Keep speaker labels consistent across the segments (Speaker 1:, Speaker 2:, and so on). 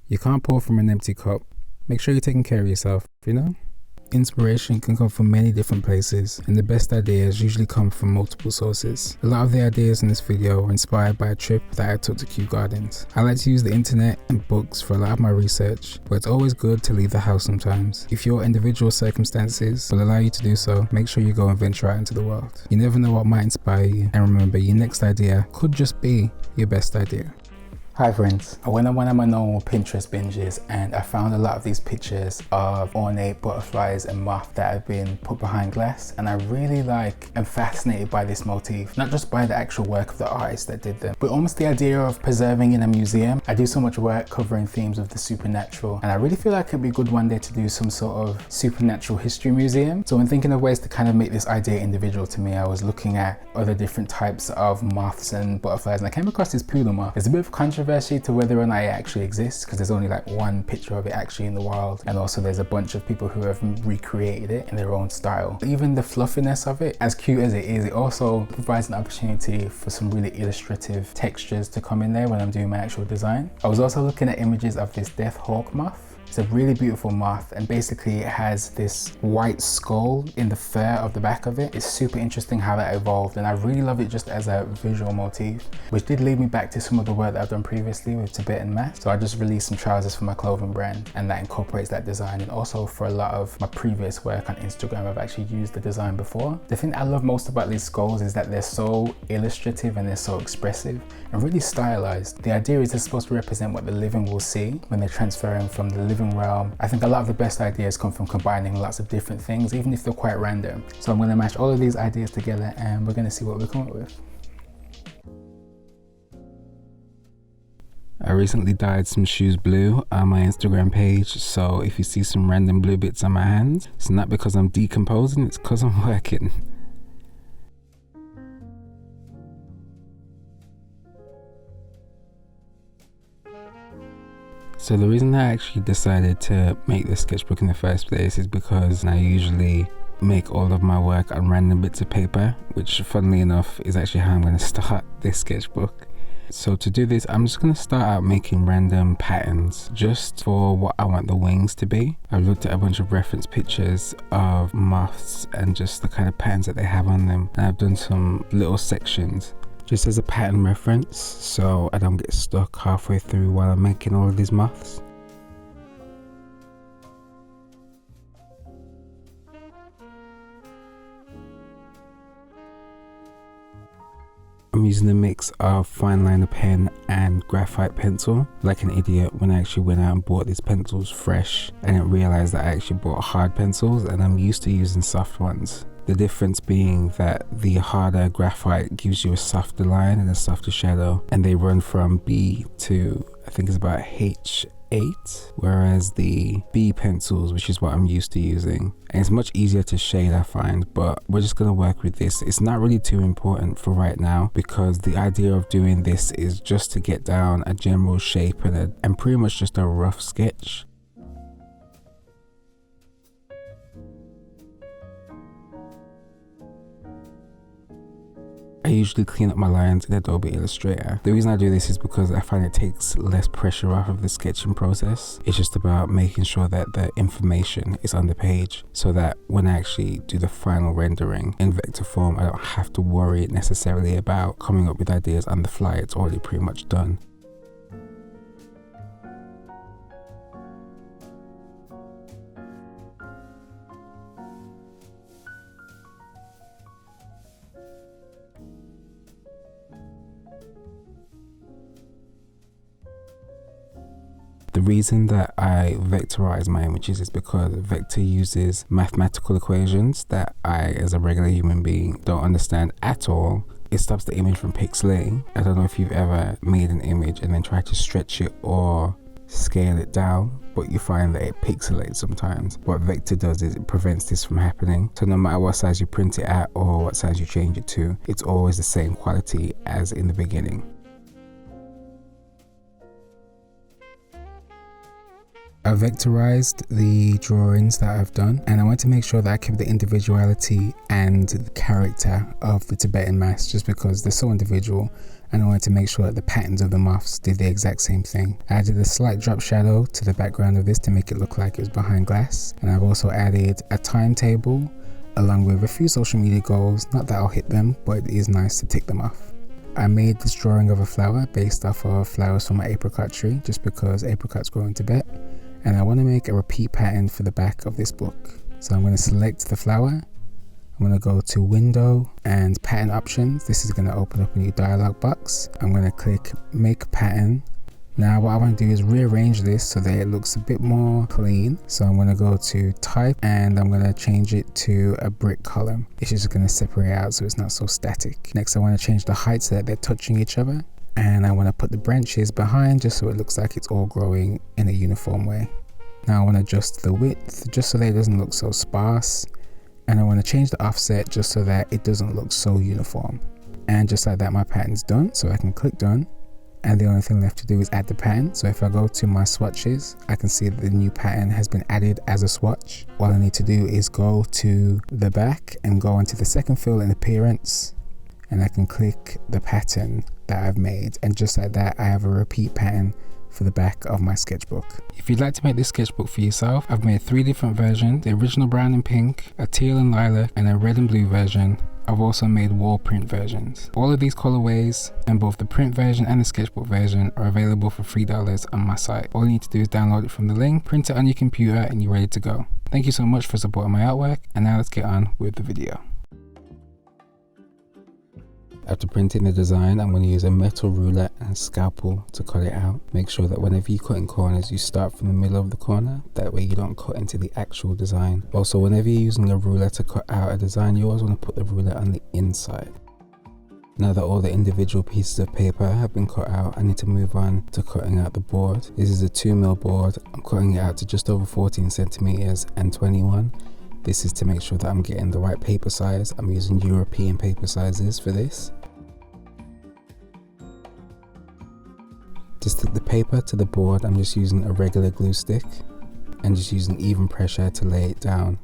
Speaker 1: You can't pour from an empty cup. Make sure you're taking care of yourself, you know? Inspiration can come from many different places, and the best ideas usually come from multiple sources. A lot of the ideas in this video were inspired by a trip that I took to Kew Gardens. I like to use the internet and books for a lot of my research, but it's always good to leave the house sometimes. If your individual circumstances will allow you to do so, make sure you go and venture out into the world. You never know what might inspire you, and remember, your next idea could just be your best idea. Hi friends, I went on one of my normal Pinterest binges and I found a lot of these pictures of ornate butterflies and moths that have been put behind glass, and I really am fascinated by this motif, not just by the actual work of the artist that did them, but almost the idea of preserving in a museum. I do so much work covering themes of the supernatural, and I really feel like it'd be good one day to do some sort of supernatural history museum. So when thinking of ways to kind of make this idea individual to me, I was looking at other different types of moths and butterflies, and I came across this poodle moth. There's a bit of controversy to whether or not it actually exists, because there's only one picture of it actually in the wild, and also there's a bunch of people who have recreated it in their own style. Even the fluffiness of it, as cute as it is, it also provides an opportunity for some really illustrative textures to come in there when I'm doing my actual design. I was also looking at images of this death hawk moth. It's a really beautiful moth, and basically it has this white skull in the fur of the back of it. It's super interesting how that evolved, and I really love it just as a visual motif, which did lead me back to some of the work that I've done previously with Tibetan mat. So I just released some trousers for my clothing brand, and that incorporates that design. And also for a lot of my previous work on Instagram, I've actually used the design before. The thing I love most about these skulls is that they're so illustrative and they're so expressive and really stylized. The idea is they're supposed to represent what the living will see when they're transferring from the living realm. I think a lot of the best ideas come from combining lots of different things, even if they're quite random. So I'm going to mash all of these ideas together and we're going to see what we come up with. I recently dyed some shoes blue on my Instagram page, so if you see some random blue bits on my hands, it's not because I'm decomposing, it's because I'm working. So the reason I actually decided to make this sketchbook in the first place is because I usually make all of my work on random bits of paper, which funnily enough is actually how I'm going to start this sketchbook. So to do this, I'm just going to start out making random patterns just for what I want the wings to be. I've looked at a bunch of reference pictures of moths and just the kind of patterns that they have on them, and I've done some little sections just as a pattern reference, so I don't get stuck halfway through while I'm making all of these moths. I'm using a mix of fine liner pen and graphite pencil, like an idiot when I actually went out and bought these pencils fresh. I didn't realize that I actually bought hard pencils, and I'm used to using soft ones. The difference being that the harder graphite gives you a softer line and a softer shadow, and they run from B to I think it's about H8, whereas the B pencils, which is what I'm used to using, and it's much easier to shade I find, but we're just going to work with this. It's not really too important for right now, because the idea of doing this is just to get down a general shape and pretty much just a rough sketch. I usually clean up my lines in Adobe Illustrator. The reason I do this is because I find it takes less pressure off of the sketching process. It's just about making sure that the information is on the page, so that when I actually do the final rendering in vector form, I don't have to worry necessarily about coming up with ideas on the fly. It's already pretty much done. The reason that I vectorize my images is because vector uses mathematical equations that I, as a regular human being, don't understand at all. It stops the image from pixelating. I don't know if you've ever made an image and then tried to stretch it or scale it down, but you find that it pixelates sometimes. What vector does is it prevents this from happening. So no matter what size you print it at or what size you change it to, it's always the same quality as in the beginning. I vectorized the drawings that I've done, and I want to make sure that I keep the individuality and the character of the Tibetan mask, just because they're so individual, and I wanted to make sure that the patterns of the moths did the exact same thing. I added a slight drop shadow to the background of this to make it look like it was behind glass, and I've also added a timetable along with a few social media goals. Not that I'll hit them, but it is nice to tick them off. I made this drawing of a flower based off of flowers from my apricot tree, just because apricots grow in Tibet, and I want to make a repeat pattern for the back of this book. So I'm going to select the flower, I'm going to go to Window and Pattern Options. This is going to open up a new dialog box. I'm going to click Make Pattern. Now what I want to do is rearrange this so that it looks a bit more clean. So I'm going to go to Type and I'm going to change it to a brick column. It's just going to separate out so it's not so static. Next I want to change the height so that they're touching each other. And I want to put the branches behind just so it looks like it's all growing in a uniform way. Now I want to adjust the width just so that it doesn't look so sparse. And I want to change the offset just so that it doesn't look so uniform. And just like that, my pattern's done, so I can click done. And the only thing left to do is add the pattern. So if I go to my swatches, I can see that the new pattern has been added as a swatch. All I need to do is go to the back and go onto the second fill in appearance, and I can click the pattern that I've made, and just like that I have a repeat pattern for the back of my sketchbook. If you'd like to make this sketchbook for yourself, I've made 3 different versions: the original brown and pink, a teal and lilac, and a red and blue version. I've also made wall print versions. All of these colorways and both the print version and the sketchbook version are available for $3 on my site. All you need to do is download it from the link, print it on your computer, and you're ready to go. Thank you so much for supporting my artwork, and now let's get on with the video. After printing the design, I'm going to use a metal ruler and a scalpel to cut it out. Make sure that whenever you cut in corners, you start from the middle of the corner. That way you don't cut into the actual design. Also, whenever you're using a ruler to cut out a design, you always want to put the ruler on the inside. Now that all the individual pieces of paper have been cut out, I need to move on to cutting out the board. This is a 2mm board. I'm cutting it out to just over 14 centimeters and 21. This is to make sure that I'm getting the right paper size. I'm using European paper sizes for this. To stick the paper to the board, I'm just using a regular glue stick and just using even pressure to lay it down.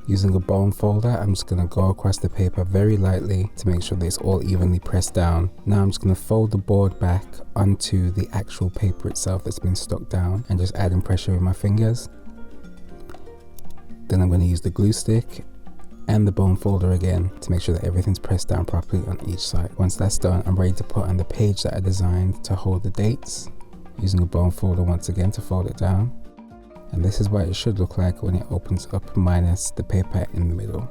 Speaker 1: Using a bone folder, I'm just going to go across the paper very lightly to make sure that it's all evenly pressed down. Now I'm just going to fold the board back onto the actual paper itself that's been stuck down and just adding pressure with my fingers. Then I'm going to use the glue stick and the bone folder again to make sure that everything's pressed down properly on each side. Once that's done, I'm ready to put on the page that I designed to hold the dates, using a bone folder once again to fold it down. And this is what it should look like when it opens up minus the paper in the middle.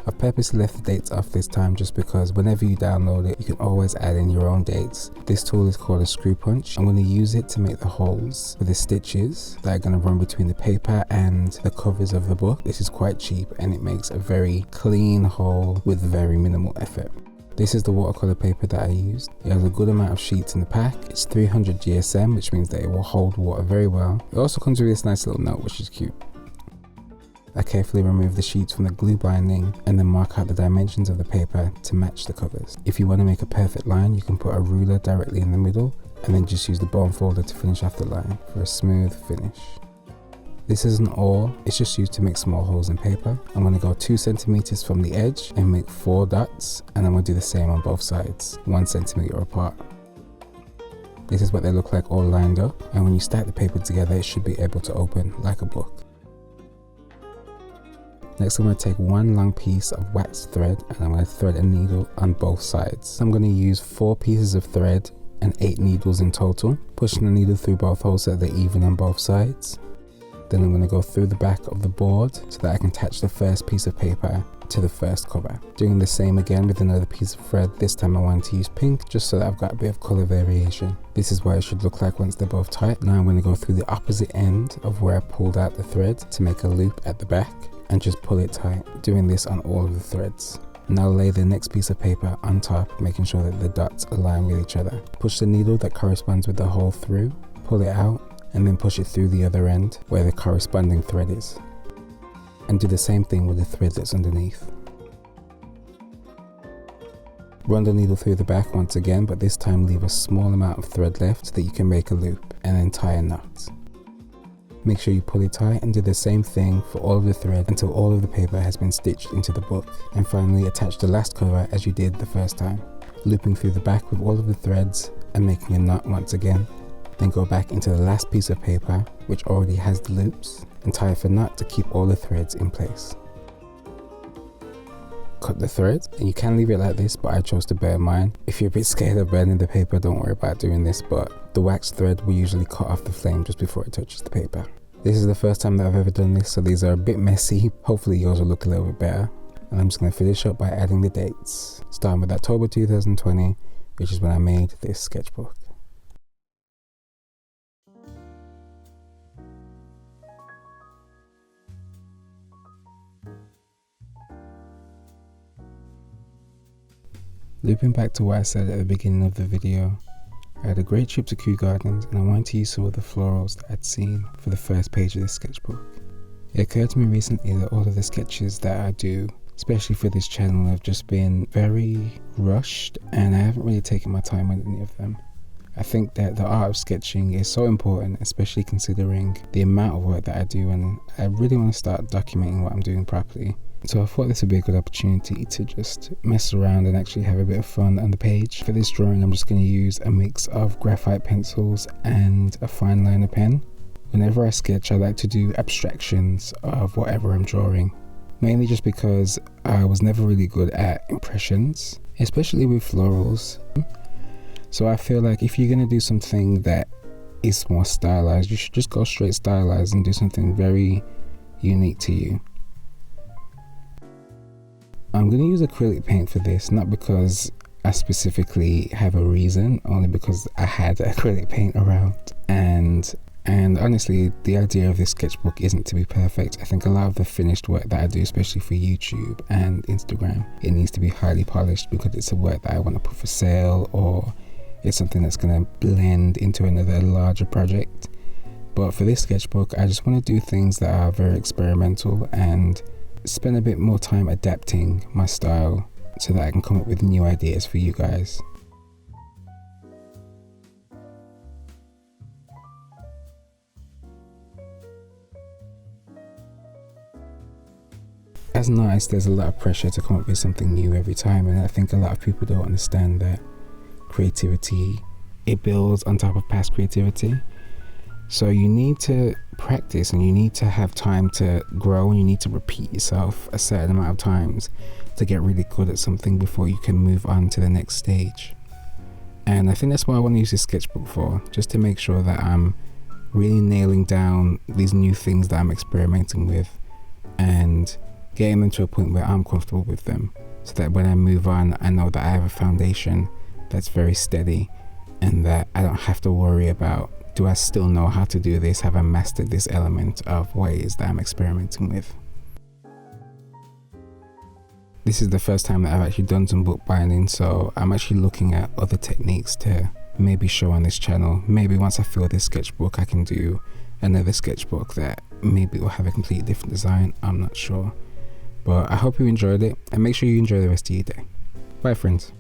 Speaker 1: I've purposely left the dates off this time just because whenever you download it, you can always add in your own dates. This tool is called a screw punch. I'm going to use it to make the holes for the stitches that are going to run between the paper and the covers of the book. This is quite cheap and it makes a very clean hole with very minimal effort. This is the watercolor paper that I used. It has a good amount of sheets in the pack. It's 300 GSM, which means that it will hold water very well. It also comes with this nice little note, which is cute. I carefully remove the sheets from the glue binding and then mark out the dimensions of the paper to match the covers. If you want to make a perfect line, you can put a ruler directly in the middle and then just use the bone folder to finish off the line for a smooth finish. This isn't all, it's just used to make small holes in paper. I'm going to go 2 centimeters from the edge and make 4 dots, and I'm going to do the same on both sides, 1 centimeter apart. This is what they look like all lined up, and when you stack the paper together, it should be able to open like a book. Next, I'm going to take 1 long piece of waxed thread and I'm going to thread a needle on both sides. I'm going to use 4 pieces of thread and 8 needles in total, pushing the needle through both holes so that they're even on both sides. Then I'm going to go through the back of the board so that I can attach the first piece of paper to the first cover. Doing the same again with another piece of thread. This time I want to use pink just so that I've got a bit of color variation. This is what it should look like once they're both tight. Now I'm going to go through the opposite end of where I pulled out the thread to make a loop at the back and just pull it tight, doing this on all of the threads. Now lay the next piece of paper on top, making sure that the dots align with each other. Push the needle that corresponds with the hole through, pull it out, and then push it through the other end where the corresponding thread is. And do the same thing with the thread that's underneath. Run the needle through the back once again, but this time leave a small amount of thread left so that you can make a loop and then tie a knot. Make sure you pull it tight and do the same thing for all of the thread until all of the paper has been stitched into the book. And finally attach the last cover as you did the first time, looping through the back with all of the threads and making a knot once again. Then go back into the last piece of paper which already has the loops and tie off a knot to keep all the threads in place. Cut the threads, and you can leave it like this, but I chose to burn mine. If you're a bit scared of burning the paper, don't worry about doing this, but the wax thread will usually cut off the flame just before it touches the paper. This is the first time that I've ever done this, so these are a bit messy. Hopefully yours will look a little bit better. And I'm just going to finish up by adding the dates, starting with October 2020, which is when I made this sketchbook. Looping back to what I said at the beginning of the video, I had a great trip to Kew Gardens and I wanted to use some of the florals that I'd seen for the first page of this sketchbook. It occurred to me recently that all of the sketches that I do, especially for this channel, have just been very rushed and I haven't really taken my time on any of them. I think that the art of sketching is so important, especially considering the amount of work that I do, and I really want to start documenting what I'm doing properly. So I thought this would be a good opportunity to just mess around and actually have a bit of fun on the page. For this drawing I'm just going to use a mix of graphite pencils and a fine liner pen. Whenever I sketch I like to do abstractions of whatever I'm drawing, mainly just because I was never really good at impressions, especially with florals. So I feel like if you're going to do something that is more stylized, you should just go straight stylized and do something very unique to you. I'm going to use acrylic paint for this, not because I specifically have a reason, only because I had acrylic paint around. And honestly, the idea of this sketchbook isn't to be perfect. I think a lot of the finished work that I do, especially for YouTube and Instagram, it needs to be highly polished because it's a work that I want to put for sale, or it's something that's going to blend into another larger project. But for this sketchbook, I just want to do things that are very experimental and spend a bit more time adapting my style so that I can come up with new ideas for you guys. As an artist, there's a lot of pressure to come up with something new every time, and I think a lot of people don't understand that creativity, it builds on top of past creativity. So you need to practice and you need to have time to grow, and you need to repeat yourself a certain amount of times to get really good at something before you can move on to the next stage. And I think that's what I want to use this sketchbook for, just to make sure that I'm really nailing down these new things that I'm experimenting with and getting them to a point where I'm comfortable with them, so that when I move on I know that I have a foundation that's very steady and that I don't have to worry about, do I still know how to do this? Have I mastered this element of what it is that I'm experimenting with? This is the first time that I've actually done some bookbinding, so I'm actually looking at other techniques to maybe show on this channel. Maybe once I fill this sketchbook I can do another sketchbook that maybe will have a completely different design. I'm not sure. But I hope you enjoyed it, and make sure you enjoy the rest of your day. Bye friends.